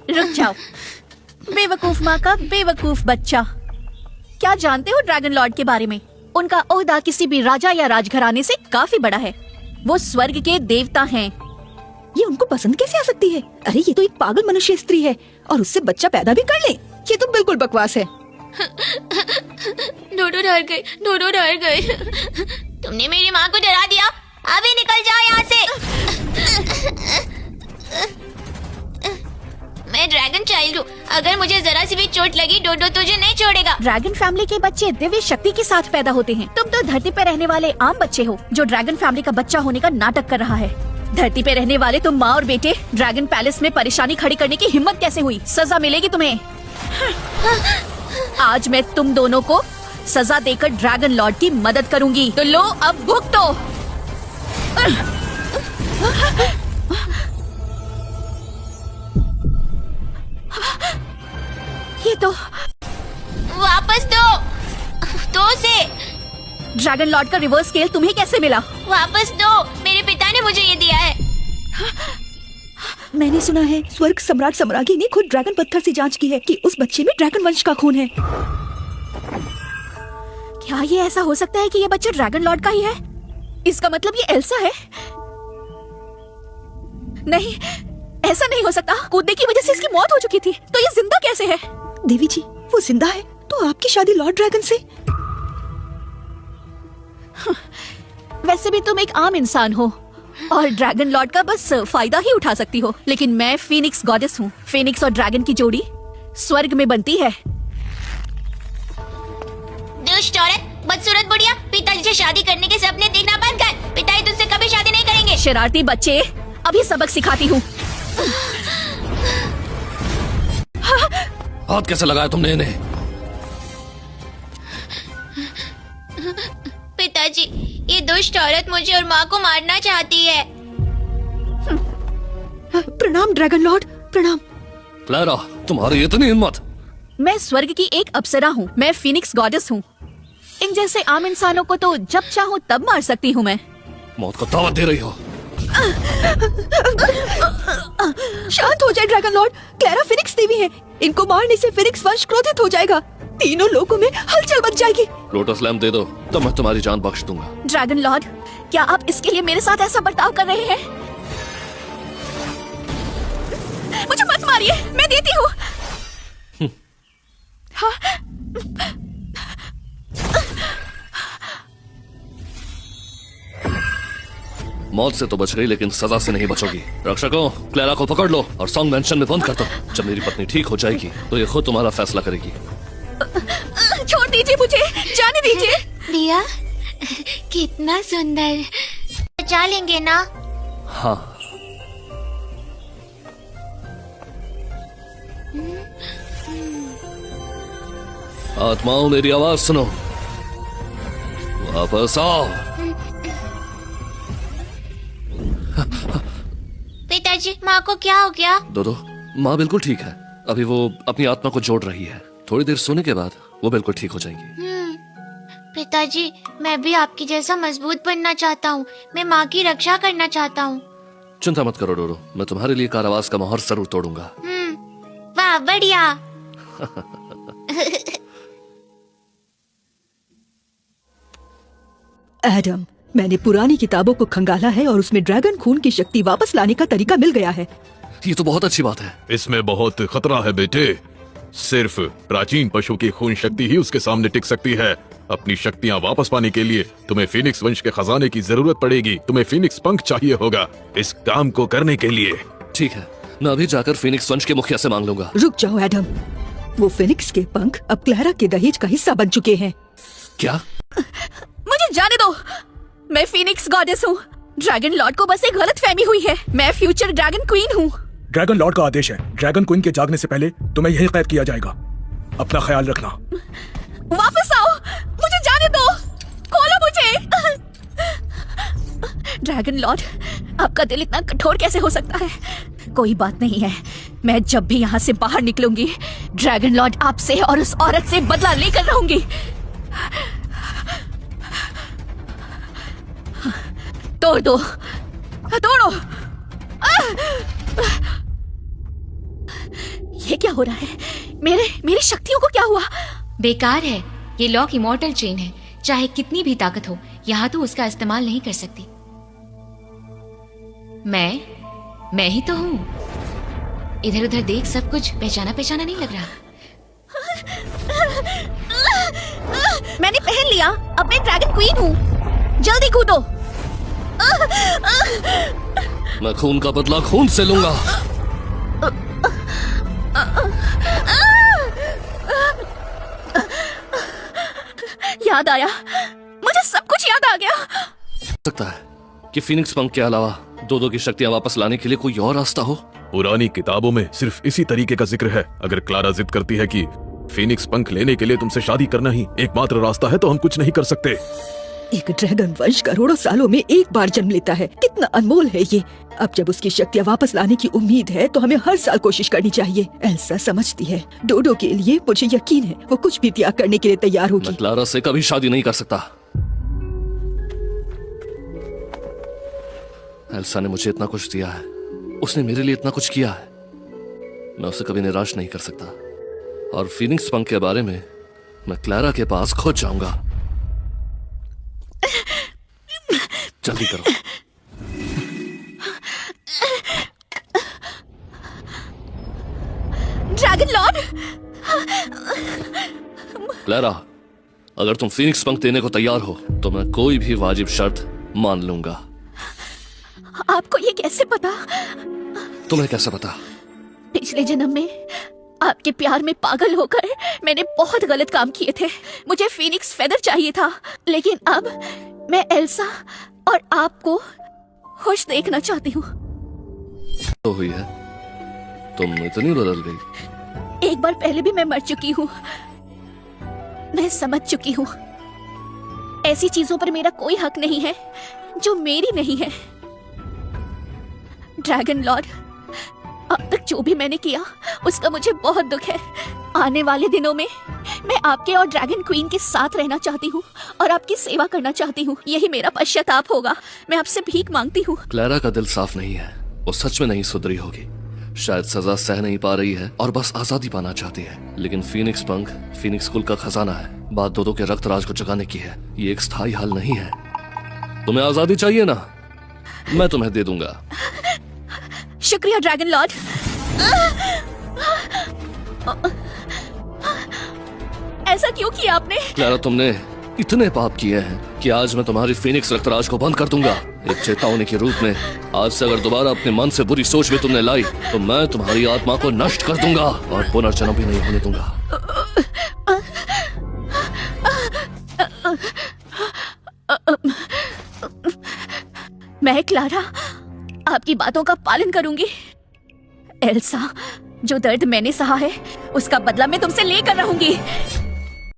रुक जाओ, बेवकूफ माँ का बेवकूफ बच्चा। क्या जानते हो ड्रैगन लॉर्ड के बारे में? उनका ओहदा किसी भी राजा या राजघराने से काफी बड़ा है। वो स्वर्ग के देवता हैं। ये उनको पसंद कैसे आ सकती है? अरे ये तो एक पागल मनुष्य स्त्री है और उससे बच्चा पैदा भी कर ले। ये तो बिल्कुल बकवास है। डोडो डर गई। तुमने मेरी माँ को डरा दिया। अभी निकल जाओ यहाँ से। मैं ड्रैगन चाइल्ड हूँ। अगर मुझे जरा सी भी चोट लगी, डोडो तुझे नहीं छोड़ेगा। ड्रैगन फैमिली के बच्चे दिव्य शक्ति के साथ पैदा होते हैं। तुम तो धरती पे रहने वाले आम बच्चे हो जो ड्रैगन फैमिली का बच्चा होने का नाटक कर रहा है। धरती पे रहने वाले तुम माँ और बेटे ड्रैगन पैलेस में परेशानी खड़ी करने की हिम्मत कैसे हुई? सजा मिलेगी तुम्हें। आज मैं तुम दोनों को सजा देकर ड्रैगन लॉर्ड की मदद करूंगी। तो लो अब भुगतो। ये तो वापस दो उसे। ड्रैगन लॉर्ड का रिवर्स स्केल तुम्हें कैसे मिला? वापस दो। मेरे पिता ने मुझे ये दिया है। मैंने सुना है स्वर्ग सम्राट सम्राज्ञी ने खुद ड्रैगन पत्थर से जांच की है कि उस बच्चे में ड्रैगन वंश का खून है। क्या ये ऐसा हो सकता है कि ये बच्चा ड्रैगन लॉर्ड का ही है? इसका मतलब ये एल्सा है? नहीं, ऐसा नहीं हो सकता। कूदने की वजह से इसकी मौत हो चुकी थी, तो ये जिंदा कैसे है? देवी जी, वो जिंदा है तो आपकी शादी लॉर्ड ड्रैगन से? वैसे भी तुम एक आम इंसान हो और ड्रैगन लॉर्ड का बस फायदा ही उठा सकती हो, लेकिन मैं फीनिक्स गॉडेस हूँ। फीनिक्स और ड्रैगन की जोड़ी स्वर्ग में बनती है। दुष्ट औरत, बदसूरत बुढ़िया, पिताजी से शादी करने के सपने देखना बंद कर। पिताजी तुझसे कभी शादी नहीं करेंगे। शरारती बच्चे, अभी सबक सिखाती हूँ। हाथ कैसे लगाया तुमने इन्हें? पिताजी, ये दुष्ट औरत मुझे और माँ को मारना चाहती है। प्रणाम ड्रैगन लॉर्ड, प्रणाम। क्लैरा, तुम्हारी इतनी हिम्मत? मैं स्वर्ग की एक अप्सरा हूँ। मैं फीनिक्स गॉडेस हूँ। इन जैसे आम इंसानों को तो जब चाहूँ तब मार सकती हूँ मैं। मौत को दावत दे रही हो? शांत हो जाए ड्रैगन लॉर्ड। क्लैरा फीनिक्स देवी है। इनको मारने से फीनिक्स वंश क्रोधित हो जाएगा। तीनों लोगों में हलचल मच जाएगी। लोटस लैम्प दे दो तो मैं तुम्हारी जान बख्श दूंगा। ड्रैगन लॉर्ड, क्या आप इसके लिए मेरे साथ ऐसा बर्ताव कर रहे हैं? मुझे मत मारिए, मैं देती हूँ। हाँ? मौत से तो बच गई, लेकिन सजा से नहीं बचोगी। रक्षकों, क्लैरा को पकड़ लो और सॉन्ग मैंशन में बंद कर दो। जब मेरी पत्नी ठीक हो जाएगी तो ये खुद तुम्हारा फैसला करेगी। छोड़ दीजिए मुझे, जाने दीजिए। दिया, कितना सुंदर। बचा लेंगे ना? हाँ। आत्माओं, मेरी आवाज सुनो, वापस आओ। पिताजी, माँ को क्या हो गया? दो माँ बिल्कुल ठीक है। अभी वो अपनी आत्मा को जोड़ रही है। थोड़ी देर सोने के बाद वो बिल्कुल ठीक हो जाएंगी। पिताजी, मैं भी आपकी जैसा मजबूत बनना चाहता हूँ। मैं माँ की रक्षा करना चाहता हूँ। चिंता मत करो डोडो, मैं तुम्हारे लिए कारावास का मोहर जरूर तोड़ूंगा। वाह, बढ़िया। एडम, मैंने पुरानी किताबों को खंगाला है और उसमें ड्रैगन खून की शक्ति वापस लाने का तरीका मिल गया है। ये तो बहुत अच्छी बात है। इसमें बहुत खतरा है बेटे। सिर्फ प्राचीन पशु की खून शक्ति ही उसके सामने टिक सकती है। अपनी शक्तियाँ वापस पाने के लिए तुम्हें फीनिक्स वंश के खजाने की जरूरत पड़ेगी। तुम्हें फीनिक्स पंख चाहिए होगा इस काम को करने के लिए। ठीक है, मैं अभी जाकर फीनिक्स वंश के मुखिया से मांग लूंगा। रुक जाओ एडम, वो फीनिक्स के पंख अब क्लैरा के दहेज का हिस्सा बन चुके हैं। क्या? मुझे जाने दो, मैं फीनिक्स गॉडेस हूँ। ड्रैगन लॉर्ड को बस एक गलतफहमी हुई है। मैं फ्यूचर ड्रैगन क्वीन हूँ। ड्रैगन लॉर्ड का आदेश है, ड्रैगन क्वीन के जागने से पहले तुम्हें यही कैद किया जाएगा। अपना ख्याल रखना। वापस आओ, मुझे जाने दो, खोलो मुझे। ड्रैगन लॉर्ड, आपका दिल इतना कठोर कैसे हो सकता है? कोई बात नहीं है, मैं जब भी यहाँ से बाहर निकलूंगी ड्रैगन लॉर्ड आपसे और उस औरत से बदला लेकर रहूंगी। तोड़ दो, तोड़ो। ये क्या हो रहा है? मेरी शक्तियों को क्या हुआ? बेकार है, ये लॉक इमॉर्टल चेन है। चाहे कितनी भी ताकत हो, यहाँ तो उसका इस्तेमाल नहीं कर सकती। मैं ही तो हूँ। इधर उधर देख, सब कुछ पहचाना पहचाना नहीं लग रहा। मैंने पहन लिया, अब मैं ड्रैगन क्वीन हूँ। जल्दी कूदो। मैं खून का बदला खून से लूंगा। याद आया, मुझे सब कुछ याद आ गया। सकता है कि फीनिक्स पंख के अलावा दो की शक्तियां वापस लाने के लिए कोई और रास्ता हो। पुरानी किताबों में सिर्फ इसी तरीके का जिक्र है। अगर क्लारा जिद करती है कि फीनिक्स पंख लेने के लिए तुमसे शादी करना ही एकमात्र रास्ता है, तो हम कुछ नहीं कर सकते। एक ड्रैगन वंश करोड़ों सालों में एक बार जन्म लेता है। कितना अनमोल है ये। अब जब उसकी शक्तियाँ वापस लाने की उम्मीद है, तो हमें हर साल कोशिश करनी चाहिए। एल्सा समझती है। डोडो के लिए मुझे यकीन है, वो कुछ भी त्याग करने के लिए तैयार मैं होगी। क्लारा से कभी शादी नहीं कर सकता। एल्सा ने मुझे इतना कुछ दिया है, उसने मेरे लिए इतना कुछ किया है। मैं उसे कभी निराश नहीं कर सकता। और फीनिक्स पंख के बारे में मैं क्लारा के पास खुद जाऊंगा। जल्दी करो। ड्रैगन लॉर्ड, क्लारा, अगर तुम फीनिक्स पंख देने को तैयार हो तो मैं कोई भी वाजिब शर्त मान लूंगा। आपको ये कैसे पता? तुम्हें कैसे पता? पिछले जन्म में आपके प्यार में पागल होकर मैंने बहुत गलत काम किए थे। मुझे फीनिक्स फेदर चाहिए था, लेकिन अब मैं एल्सा और आपको खुश देखना चाहती हूँ। तो हुई है, तुम इतनी बदल गई। एक बार पहले भी मैं मर चुकी हूँ। मैं समझ चुकी हूँ, ऐसी चीजों पर मेरा कोई हक नहीं है जो मेरी नहीं है। ड्रैगन लॉर्ड, अब तक जो भी मैंने किया उसका मुझे बहुत दुख है। आने वाले दिनों में मैं आपके और ड्रैगन क्वीन के साथ रहना चाहती हूँ और आपकी सेवा करना चाहती हूँ। यही मेरा पश्चाताप होगा। मैं आपसे भीख मांगती हूँ। क्लारा का दिल साफ नहीं है, वो सच में नहीं सुधरी होगी। शायद सजा सह नहीं पा रही है और बस आजादी पाना चाहती है। लेकिन फीनिक्स पंख फीनिक्स कुल का खजाना है। बात दो के रक्त राज को जगाने की है। ये एक स्थायी हाल नहीं है। तुम्हें आजादी चाहिए ना, मैं तुम्हें दे दूंगा। शुक्रिया ड्रैगन लॉर्ड। ऐसा क्यों किया आपने? क्लारा, तुमने इतने पाप किए हैं कि आज मैं तुम्हारी फीनिक्स रक्तराज को बंद कर दूंगा। एक चेतावनी के रूप में आज से अगर दोबारा अपने मन से बुरी सोच भी तुमने लाई तो मैं तुम्हारी आत्मा को नष्ट कर दूंगा और पुनर्जन्म भी नहीं होने दूंगा। मैं क्लारा आपकी बातों का पालन करूंगी। एल्सा, जो दर्द मैंने सहा है उसका बदला मैं तुमसे लेकर रहूंगी।